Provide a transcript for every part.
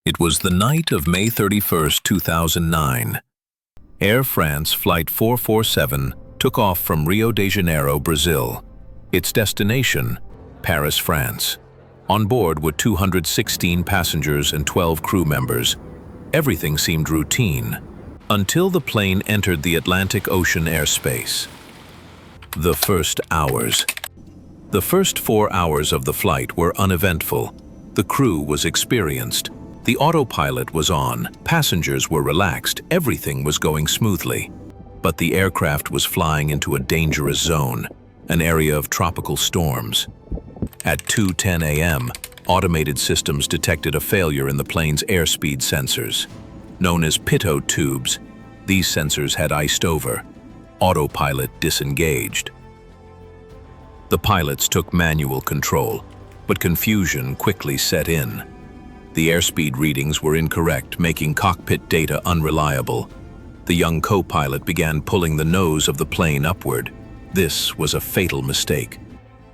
It was the night of May 31st, 2009. Air France Flight 447 took off from Rio de Janeiro, Brazil. Its destination, Paris, France. On board were 216 passengers and 12 crew members. Everything seemed routine, until the plane entered the Atlantic Ocean airspace. The first hours. The first 4 hours of the flight were uneventful. The crew was experienced. The autopilot was on, passengers were relaxed, everything was going smoothly. But the aircraft was flying into a dangerous zone, an area of tropical storms. At 2:10 a.m., automated systems detected a failure in the plane's airspeed sensors. Known as pitot tubes, these sensors had iced over. Autopilot disengaged. The pilots took manual control, but confusion quickly set in. The airspeed readings were incorrect, making cockpit data unreliable. The young co-pilot began pulling the nose of the plane upward. This was a fatal mistake.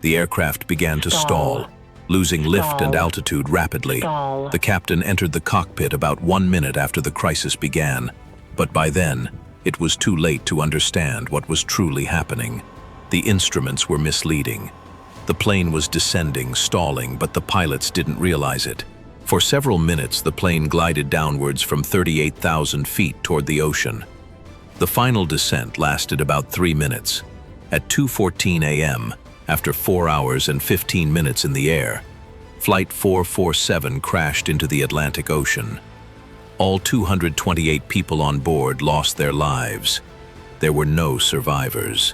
The aircraft began to stall, losing lift and altitude rapidly. The captain entered the cockpit about 1 minute after the crisis began, but by then, it was too late to understand what was truly happening. The instruments were misleading. The plane was descending, stalling, but the pilots didn't realize it. For several minutes, the plane glided downwards from 38,000 feet toward the ocean. The final descent lasted about 3 minutes. At 2:14 a.m., after 4 hours and 15 minutes in the air, Flight 447 crashed into the Atlantic Ocean. All 228 people on board lost their lives. There were no survivors.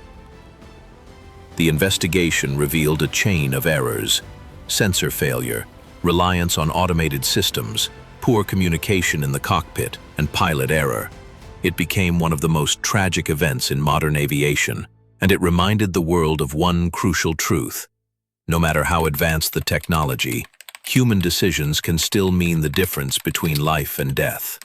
The investigation revealed a chain of errors: sensor failure, reliance on automated systems, poor communication in the cockpit, and pilot error. It became one of the most tragic events in modern aviation, and it reminded the world of one crucial truth. No matter how advanced the technology, human decisions can still mean the difference between life and death.